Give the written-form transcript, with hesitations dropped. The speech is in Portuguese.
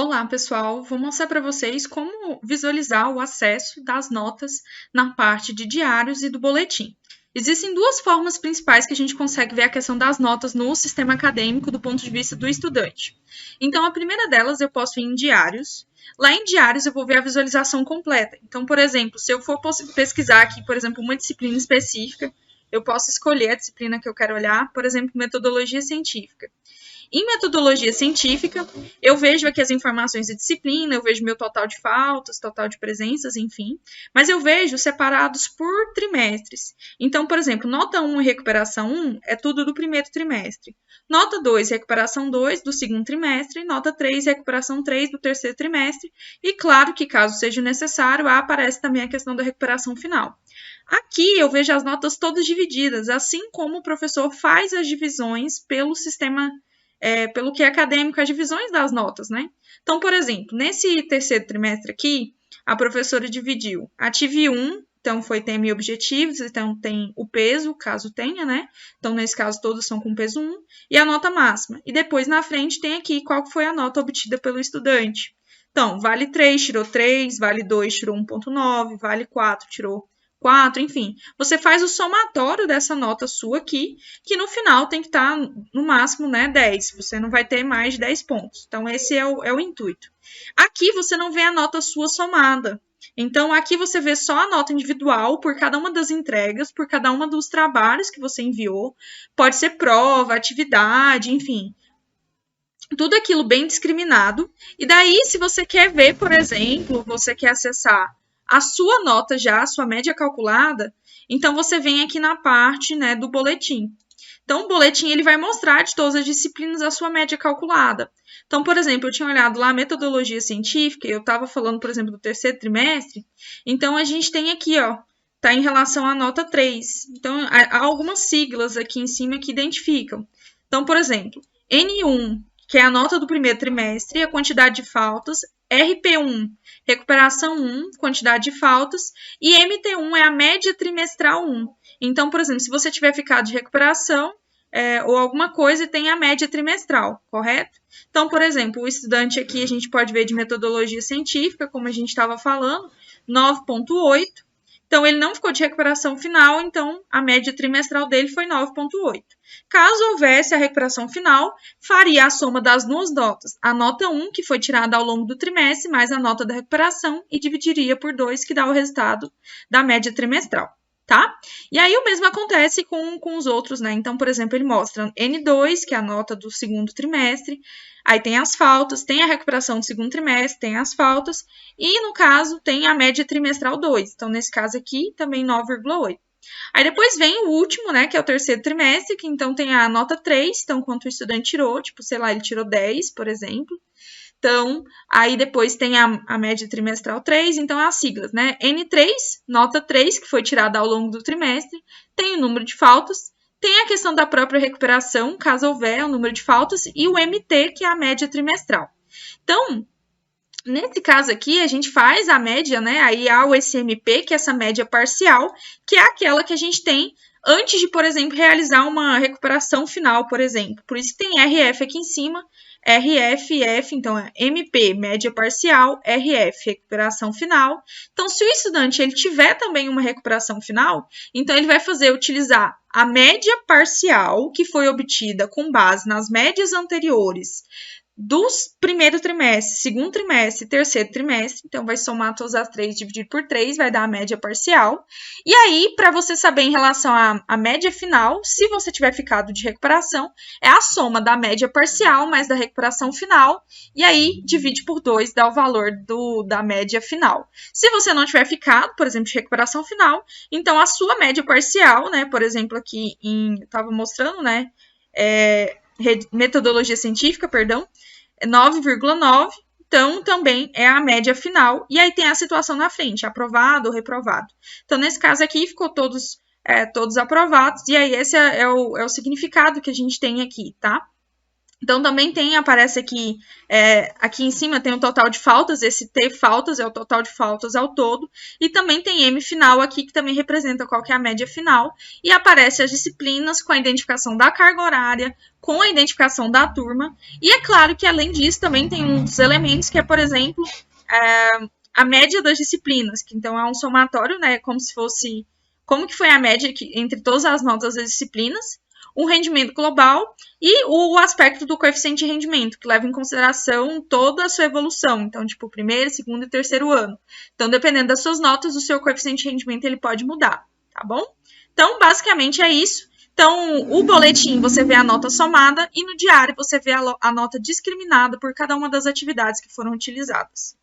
Olá, pessoal! Vou mostrar para vocês como visualizar o acesso das notas na parte de diários e do boletim. Existem duas formas principais que a gente consegue ver a questão das notas no sistema acadêmico do ponto de vista do estudante. Então, a primeira delas eu posso ir em diários. Lá em diários eu vou ver a visualização completa. Então, por exemplo, se eu for pesquisar aqui, por exemplo, uma disciplina específica, eu posso escolher a disciplina que eu quero olhar, por exemplo, metodologia científica. Em metodologia científica, eu vejo aqui as informações de disciplina, eu vejo meu total de faltas, total de presenças, enfim, mas eu vejo separados por trimestres. Então, por exemplo, nota 1 e recuperação 1 é tudo do primeiro trimestre. Nota 2, recuperação 2 do segundo trimestre, nota 3, recuperação 3 do terceiro trimestre, e claro que, caso seja necessário, aparece também a questão da recuperação final. Aqui eu vejo as notas todas divididas, assim como o professor faz as divisões pelo sistema pelo que é acadêmico, as divisões das notas, né? Então, por exemplo, nesse terceiro trimestre aqui, a professora dividiu a TIV 1, então foi tema e objetivos, então tem o peso, caso tenha, né? Então, nesse caso, todos são com peso 1, e a nota máxima. E depois, na frente, tem aqui qual foi a nota obtida pelo estudante. Então, vale 3, tirou 3, vale 2, tirou 1,9, vale 4, tirou 4, enfim. Você faz o somatório dessa nota sua aqui, que no final tem que estar no máximo, né, 10. Você não vai ter mais de 10 pontos. Então, esse é o intuito. Aqui você não vê a nota sua somada. Então, aqui você vê só a nota individual por cada uma das entregas, por cada uma dos trabalhos que você enviou. Pode ser prova, atividade, enfim. Tudo aquilo bem discriminado. E daí, se você quer ver, por exemplo, você quer acessar a sua nota já, a sua média calculada, então você vem aqui na parte, né, do boletim. Então, o boletim ele vai mostrar de todas as disciplinas a sua média calculada. Então, por exemplo, eu tinha olhado lá a metodologia científica, eu estava falando, por exemplo, do terceiro trimestre, então a gente tem aqui, ó, tá em relação à nota 3. Então, há algumas siglas aqui em cima que identificam. Então, por exemplo, N1, que é a nota do primeiro trimestre, a quantidade de faltas, RP1, recuperação 1, quantidade de faltas, e MT1 é a média trimestral 1. Então, por exemplo, se você tiver ficado de recuperação ou alguma coisa e tem a média trimestral, correto? Então, por exemplo, o estudante aqui a gente pode ver de metodologia científica, como a gente estava falando, 9,8. Então, ele não ficou de recuperação final, então a média trimestral dele foi 9,8. Caso houvesse a recuperação final, faria a soma das duas notas. A nota 1, que foi tirada ao longo do trimestre, mais a nota da recuperação, e dividiria por 2, que dá o resultado da média trimestral, tá? E aí o mesmo acontece com os outros, né? Então, por exemplo, ele mostra N2, que é a nota do segundo trimestre, aí tem as faltas, tem a recuperação do segundo trimestre, tem as faltas, e no caso tem a média trimestral 2. Então, nesse caso aqui, também 9,8. Aí depois vem o último, né, que é o terceiro trimestre, que então tem a nota 3, então quanto o estudante tirou, tipo, sei lá, ele tirou 10, por exemplo. Então, aí depois tem a média trimestral 3, então as siglas, né? N3, nota 3, que foi tirada ao longo do trimestre, tem o número de faltas, tem a questão da própria recuperação, caso houver o número de faltas, e o MT, que é a média trimestral. Então, nesse caso aqui, a gente faz a média, né? Aí há o SMP, que é essa média parcial, que é aquela que a gente tem antes de, por exemplo, realizar uma recuperação final, por exemplo. Por isso que tem RF aqui em cima, RF, F, então é MP, média parcial, RF, recuperação final. Então, se o estudante ele tiver também uma recuperação final, então ele vai utilizar a média parcial que foi obtida com base nas médias anteriores dos primeiro trimestre, segundo trimestre, terceiro trimestre. Então, vai somar todas as 3, dividir por 3, vai dar a média parcial. E aí, para você saber em relação à média final, se você tiver ficado de recuperação, é a soma da média parcial mais da recuperação final. E aí, divide por 2, dá o valor da média final. Se você não tiver ficado, por exemplo, de recuperação final, então a sua média parcial, né, por exemplo, aqui estava mostrando, né, metodologia científica, perdão, 9,9, então também é a média final, e aí tem a situação na frente, aprovado ou reprovado. Então, nesse caso aqui, ficou todos aprovados, e aí esse é o significado que a gente tem aqui, tá? Então, também aparece aqui, aqui em cima tem o total de faltas, esse T faltas é o total de faltas ao todo, e também tem M final aqui, que também representa qual que é a média final, e aparece as disciplinas com a identificação da carga horária, com a identificação da turma, e é claro que além disso também tem uns elementos que é, por exemplo, a média das disciplinas, que então é um somatório, né, como se fosse, como que foi a média entre todas as notas das disciplinas, o rendimento global e o aspecto do coeficiente de rendimento, que leva em consideração toda a sua evolução. Então, tipo, primeiro, segundo e terceiro ano. Então, dependendo das suas notas, o seu coeficiente de rendimento ele pode mudar, tá bom? Então, basicamente é isso. Então, o boletim você vê a nota somada e no diário você vê a nota discriminada por cada uma das atividades que foram utilizadas.